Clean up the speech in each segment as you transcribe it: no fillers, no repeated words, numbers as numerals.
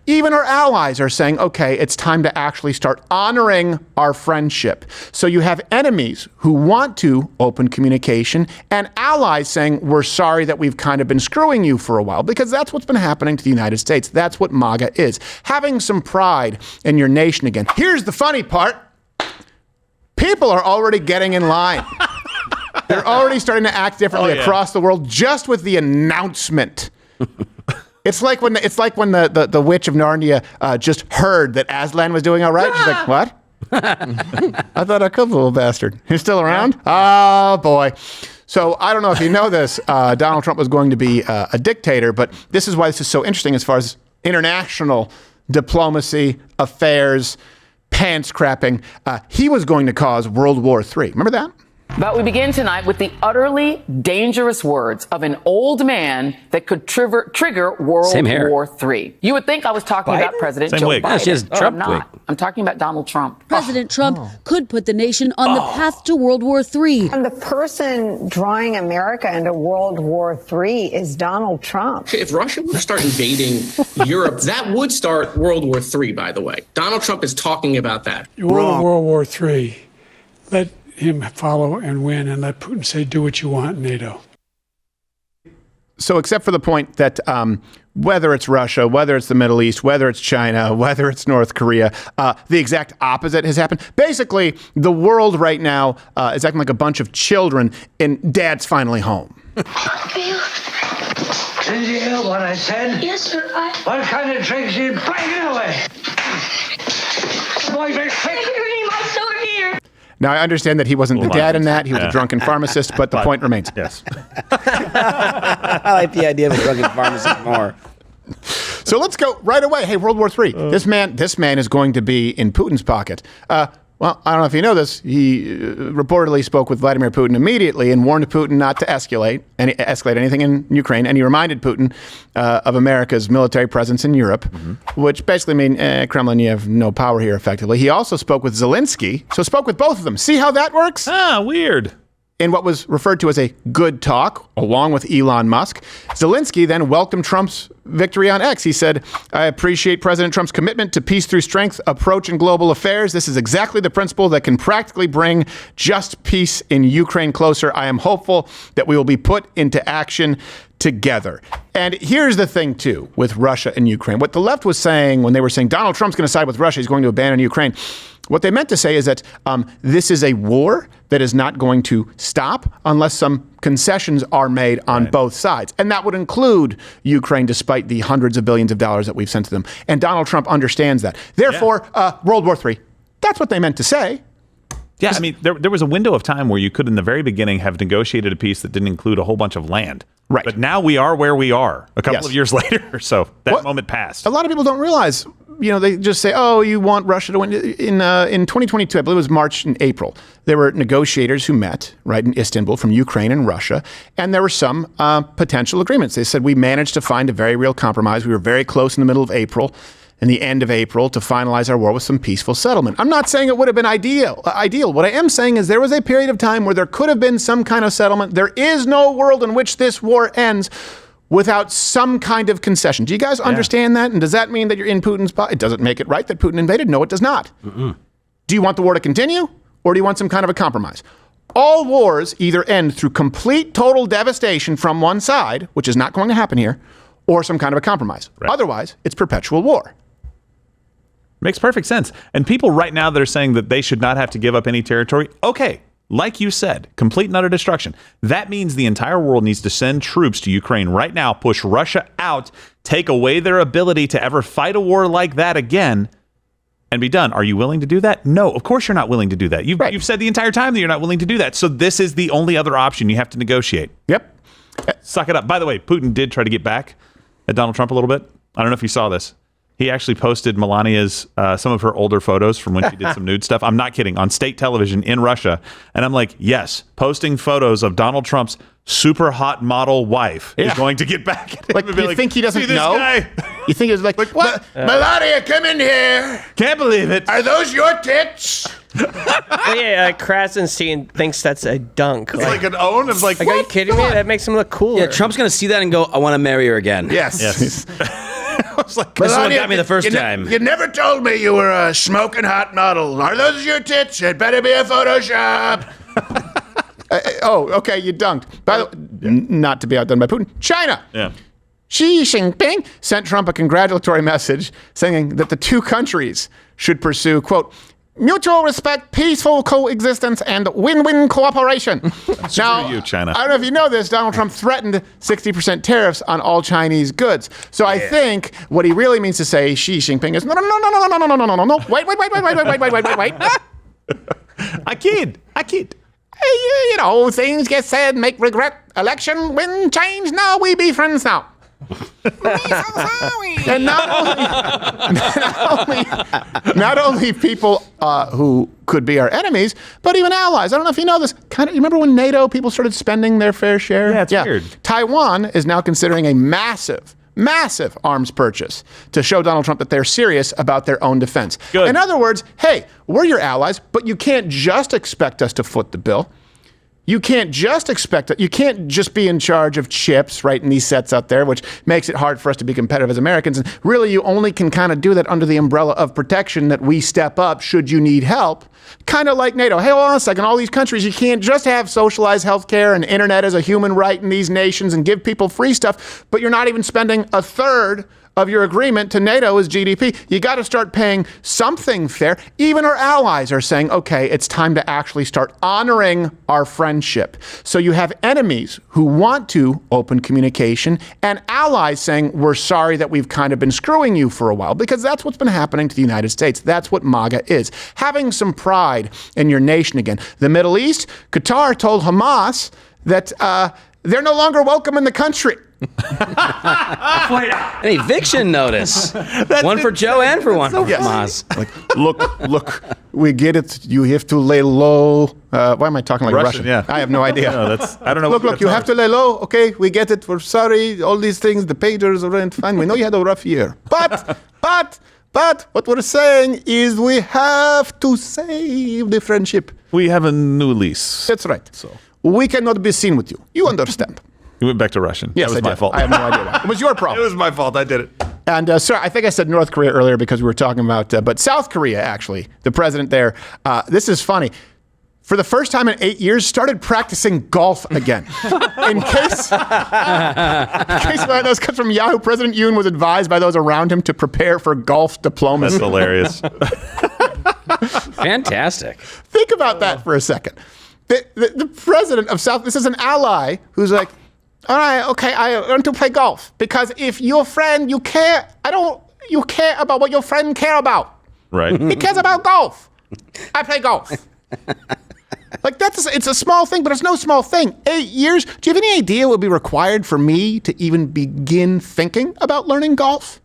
even our allies are saying, okay, it's time to actually start honoring our friendship. So you have enemies who want to open communication and allies saying, we're sorry that we've kind of been screwing you for a while, because that's what's been happening to the United States. That's what MAGA is. Having some pride in your nation again. Here's the funny part. People are already getting in line. They're already starting to act differently across the world just with the announcement. It's like when the witch of Narnia just heard that Aslan was doing all right. She's like, what? I thought I could, little bastard. He's still around? Oh, boy. So I don't know if you know this. Donald Trump was going to be a dictator, but this is why this is so interesting as far as international diplomacy, affairs, pants crapping. He was going to cause World War III. Remember that? But we begin tonight with the utterly dangerous words of an old man that could trigger World War III. You would think I was talking about President Joe Biden. No, she has Trump wig. I'm talking about Donald Trump. President Trump could put the nation on the path to World War III. And the person drawing America into World War III is Donald Trump. If Russia would start invading Europe, that would start World War III, by the way. Donald Trump is talking about that. You want World War III. Let him follow and win, and let Putin say, do what you want, NATO. So except for the point that whether it's Russia, whether it's the Middle East, whether it's China, whether it's North Korea, the exact opposite has happened. Basically, the world right now is acting like a bunch of children, and Dad's finally home. Did you hear what I said? Yes, sir. What kind of tricks you bring away? Boy, they're sick. My sword here. Now, I understand that he wasn't the dad in that. He was a drunken pharmacist, but the point remains. Yes. I like the idea of a drunken pharmacist more. So let's go right away. Hey, World War III. This man is going to be in Putin's pocket. Well, I don't know if you know this. He reportedly spoke with Vladimir Putin immediately and warned Putin not to escalate anything in Ukraine. And he reminded Putin of America's military presence in Europe, which basically means Kremlin, you have no power here effectively. He also spoke with Zelensky, so spoke with both of them. See how that works? Weird. In what was referred to as a good talk, along with Elon Musk, Zelensky then welcomed Trump's victory on X. He said, I appreciate President Trump's commitment to peace through strength approach in global affairs. This is exactly the principle that can practically bring just peace in Ukraine closer. I am hopeful that we will be put into action together. And here's the thing, too, with Russia and Ukraine. What the left was saying when they were saying Donald Trump's going to side with Russia, he's going to abandon Ukraine. What they meant to say is that this is a war that is not going to stop unless some concessions are made on both sides. And that would include Ukraine, despite the hundreds of billions of dollars that we've sent to them. And Donald Trump understands that. Therefore, World War III. That's what they meant to say. Yeah, I mean, there was a window of time where you could, in the very beginning, have negotiated a peace that didn't include a whole bunch of land. Right. But now we are where we are a couple of years later. So that moment passed. A lot of people don't realize, they just say, oh, you want Russia to win. In 2022, I believe it was March and April, there were negotiators who met, in Istanbul from Ukraine and Russia, and there were some potential agreements. They said, we managed to find a very real compromise. We were very close in the middle of April and the end of April to finalize our war with some peaceful settlement. I'm not saying it would have been ideal. What I am saying is there was a period of time where there could have been some kind of settlement. There is no world in which this war ends without some kind of concession. Do you guys understand that? And does that mean that you're in Putin's pocket? It doesn't make it right that Putin invaded. No, it does not. Do you want the war to continue, or do you want some kind of a compromise? All wars either end through complete, total devastation from one side, which is not going to happen here, or some kind of a compromise. Right. Otherwise, it's perpetual war. Makes perfect sense. And people right now that are saying that they should not have to give up any territory, okay, like you said, complete and utter destruction. That means the entire world needs to send troops to Ukraine right now, push Russia out, take away their ability to ever fight a war like that again, and be done. Are you willing to do that? No, of course you're not willing to do that. You've said the entire time that you're not willing to do that. So this is the only other option you have to negotiate. Yep. Suck it up. By the way, Putin did try to get back at Donald Trump a little bit. I don't know if you saw this. He actually posted Melania's, some of her older photos from when she did some nude stuff. I'm not kidding. On state television in Russia. And I'm like, yes, posting photos of Donald Trump's super hot model wife is going to get back at him. Like, you think he doesn't know? Guy? You think it's like what? Melania, come in here. Can't believe it. Are those your tits? Krasenstein thinks that's a dunk. It's like an own. It's like, are you kidding me? That makes him look cooler. Yeah, Trump's going to see that and go, I want to marry her again. Yes. was like, This is what got me the first time. You never told me you were a smoking hot model. Are those your tits? It better be a Photoshop. Okay, you dunked. By the way, not to be outdone by Putin, China. Yeah. Xi Jinping sent Trump a congratulatory message saying that the two countries should pursue, quote, mutual respect, peaceful coexistence, and win-win cooperation. Now, you, China. I don't know if you know this, Donald Trump threatened 60% tariffs on all Chinese goods. So I think what he really means to say, Xi Jinping, is no. Wait. I kid. You know, things get said, make regret. Election, win, change. Now we be friends now. And not only people who could be our enemies, but even allies. I don't know if you know this. You remember when NATO people started spending their fair share? Yeah, it's weird. Taiwan is now considering a massive arms purchase to show Donald Trump that they're serious about their own defense. Good. In other words, hey, we're your allies, but you can't just expect us to foot the bill. You can't just expect it. You can't just be in charge of chips, right, in these sets out there, which makes it hard for us to be competitive as Americans. And really, you only can kind of do that under the umbrella of protection that we step up should you need help. Kind of like NATO. Hey, hold on a second. All these countries, you can't just have socialized healthcare and internet as a human right in these nations and give people free stuff, but you're not even spending a third of your agreement to NATO as GDP. You got to start paying something fair. Even our allies are saying, okay, it's time to actually start honoring our friendship. So you have enemies who want to open communication and allies saying, we're sorry that we've kind of been screwing you for a while, because that's what's been happening to the United States. That's what MAGA is. Having some pride in your nation again. The Middle East, Qatar told Hamas that they're no longer welcome in the country. An eviction notice. One for Joe and for one for Hamas. Like, look, we get it. You have to lay low. Why am I talking like Russian? Yeah. I have no idea. No, I don't know. Look, you have to lay low. Okay, we get it. We're sorry. All these things, the pagers are fine. We know you had a rough year. But what we're saying is we have to save the friendship. We have a new lease. That's right. So we cannot be seen with you. You understand. You went back to Russian. Yes, that was my fault. I have no idea why. It was your problem. It was my fault. I did it. And sir, I think I said North Korea earlier because we were talking about, but South Korea, actually, the president there, this is funny. For the first time in 8 years, started practicing golf again. In case one of those comes from Yahoo, President Yoon was advised by those around him to prepare for golf diplomacy. That's hilarious. Fantastic. Think about that for a second. The president of South, this is an ally who's like, all right, okay, I want to play golf because if your friend, you care about what your friend care about. Right. He cares about golf. I play golf. Like it's a small thing, but it's no small thing. 8 years. Do you have any idea what would be required for me to even begin thinking about learning golf?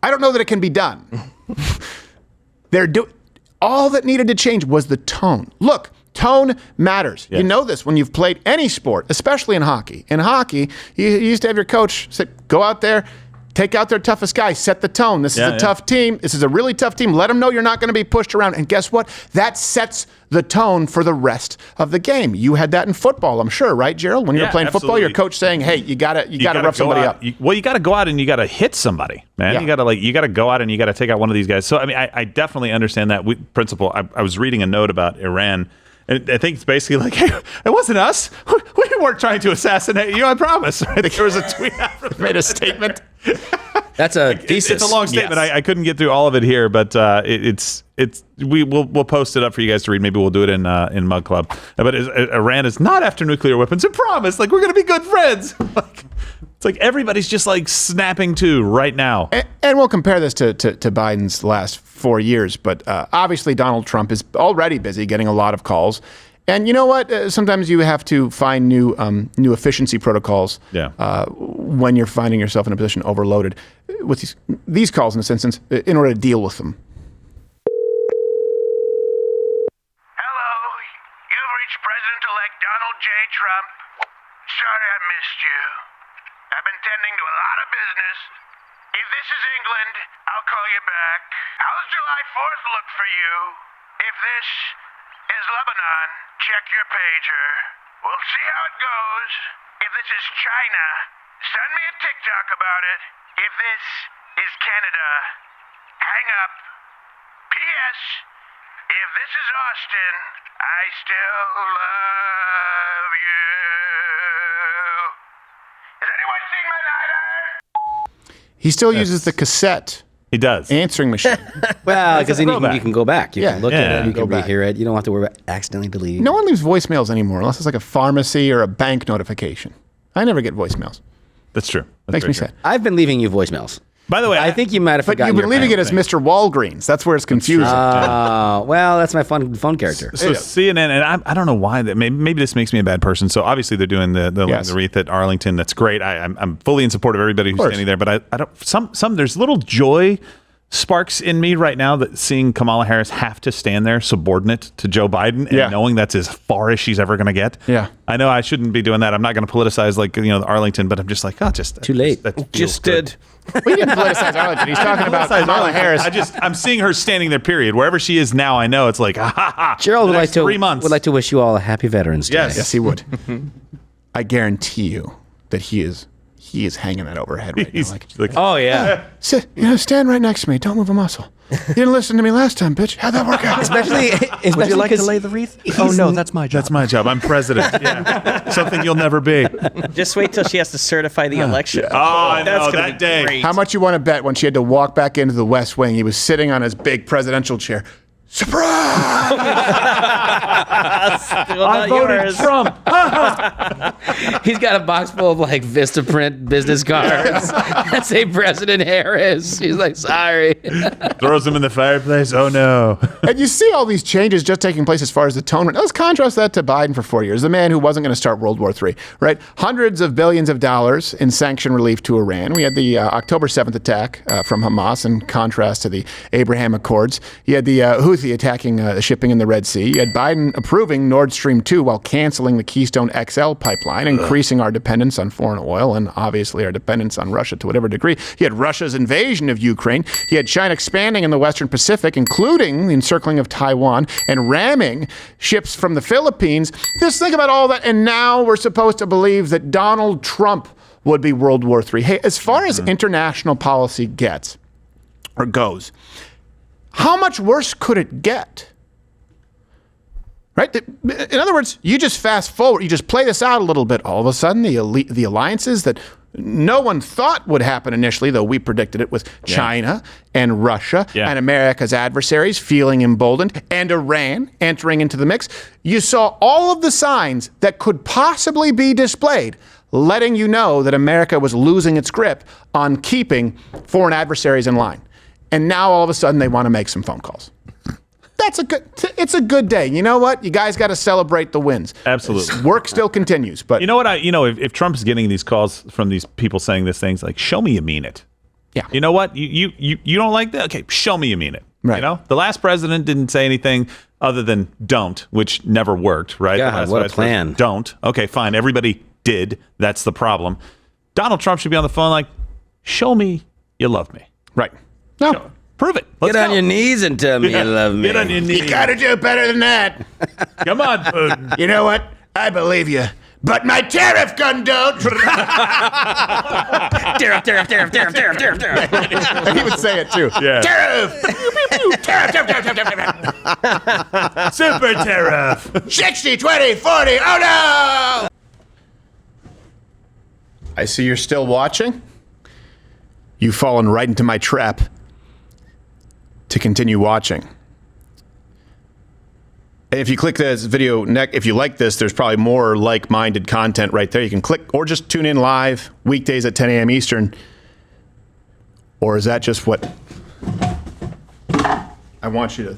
I don't know that it can be done. All that needed to change was the tone. Look, tone matters. Yes. You know this when you've played any sport, especially in hockey. In hockey, you used to have your coach say, go out there, take out their toughest guy, set the tone. This is a tough team. This is a really tough team. Let them know you're not going to be pushed around. And guess what? That sets the tone for the rest of the game. You had that in football, I'm sure, right, Gerald? When you were playing football, your coach saying, hey, you gotta rough somebody up. You got to go out and you got to hit somebody, man. Yeah. You got to go out and you got to take out one of these guys. So, I mean, I definitely understand that principle. I was reading a note about Iran. And I think it's basically like, hey, it wasn't us. We weren't trying to assassinate you, I promise. Right? There was a tweet after made a statement. That's a thesis. It's a long statement. Yes. I couldn't get through all of it here, but we'll post it up for you guys to read. Maybe we'll do it in Mug Club. But Iran is not after nuclear weapons. I promise. Like, we're going to be good friends. It's like everybody's just like snapping to right now. And we'll compare this to Biden's last 4 years. But obviously, Donald Trump is already busy getting a lot of calls. And you know what? Sometimes you have to find new efficiency protocols when you're finding yourself in a position overloaded with these calls in this instance in order to deal with them. Hello, you've reached President-elect Donald J. Trump. Sorry I missed you. I've been tending to a lot of business. If this is England, I'll call you back. How's July 4th look for you? If this is Lebanon, check your pager. We'll see how it goes. If this is China, send me a TikTok about it. If this is Canada, hang up. P.S. If this is Austin, I still love you. Is anyone seeing my lighter? He still uses the cassette. He does. Answering machine. Well, because then you can go back. You can look at it. You can back. rehear it. You don't have to worry about accidentally deleting. No one leaves voicemails anymore unless it's like a pharmacy or a bank notification. I never get voicemails. That's true. Makes me sad. I've been leaving you voicemails. By the way, I think you might have But forgotten. you've been leaving it as Mr. Walgreens. That's where it's confusing. Well, that's my phone character. So CNN, and I don't know why that. Maybe this makes me a bad person. So obviously they're doing the wreath at Arlington. That's great. I'm fully in support of everybody who's standing there. But I don't. Some there's little joy sparks in me right now that seeing Kamala Harris have to stand there subordinate to Joe Biden and knowing that's as far as she's ever going to get. Yeah. I know I shouldn't be doing that. I'm not going to politicize the Arlington, but I'm just like, too late. That Just did. We didn't politicize Arlington. He's talking about Kamala Harris. I'm seeing her standing there, period. Wherever she is now, I know it's like, Gerald would like to 3 months. would like to wish you all a happy Veterans Day. Yes, he would. I guarantee you that he is hanging that overhead right now. Like, Oh, yeah. sit, stand right next to me. Don't move a muscle. You didn't listen to me last time, bitch. How'd that work out? Especially Would you like to lay the wreath? Oh, no, that's my job. That's my job. I'm president. Yeah. Something you'll never be. Just wait till she has to certify the election. Oh, I That's know, gonna that be day. great. How much you want to bet when she had to walk back into the West Wing, he was sitting on his big presidential chair. Surprise! Still not yours. Trump. he's got a box full of like Vistaprint business cards that say President Harris. He's like, sorry. Throws him in the fireplace. Oh, no. And you see all these changes just taking place as far as the tone. Let's contrast that to Biden for 4 years, the man who wasn't going to start World War III, right? Hundreds of billions of dollars in sanction relief to Iran. We had the October 7th attack from Hamas in contrast to the Abraham Accords. You had the Houthi attacking shipping in the Red Sea. You had Biden approving Nord Stream 2 while canceling the Keystone XL pipeline, increasing our dependence on foreign oil and obviously our dependence on Russia to whatever degree. You had Russia's invasion of Ukraine. You had China expanding in the Western Pacific, including the encircling of Taiwan and ramming ships from the Philippines. Just think about all that. And now we're supposed to believe that Donald Trump would be World War III. Hey, as far as international policy gets or goes, how much worse could it get? Right? In other words, you just fast forward, you just play this out a little bit. All of a sudden, the alliances that no one thought would happen initially, though we predicted it, with China and Russia and America's adversaries feeling emboldened, and Iran entering into the mix. You saw all of the signs that could possibly be displayed, letting you know that America was losing its grip on keeping foreign adversaries in line. And now all of a sudden they want to make some phone calls. It's a good day. You know what? You guys got to celebrate the wins. Absolutely. Work still continues, but you know what? If Trump's getting these calls from these people saying these things, like, show me you mean it. Yeah. You know what? You don't like that? Okay, show me you mean it. Right. You know, the last president didn't say anything other than don't, which never worked, right? God, what a plan. Don't. Okay, fine. Everybody did. That's the problem. Donald Trump should be on the phone like, show me you love me. Right. No. Prove it. Let's Get on go. your knees and tell me you love me. Get on your knees. You got to do better than that. Come on, Putin. You know what? I believe you. But my tariff gun don't. Tariff. He would say it too. Yeah. Tariff. Super tariff. 60, 20, 40. Oh no! I see you're still watching. You've fallen right into my trap to continue watching. If you click this video, if you like this, there's probably more like-minded content right there. You can click or just tune in live weekdays at 10 a.m. Eastern. Or is that just what I want you to?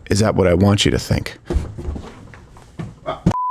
Is that what I want you to think?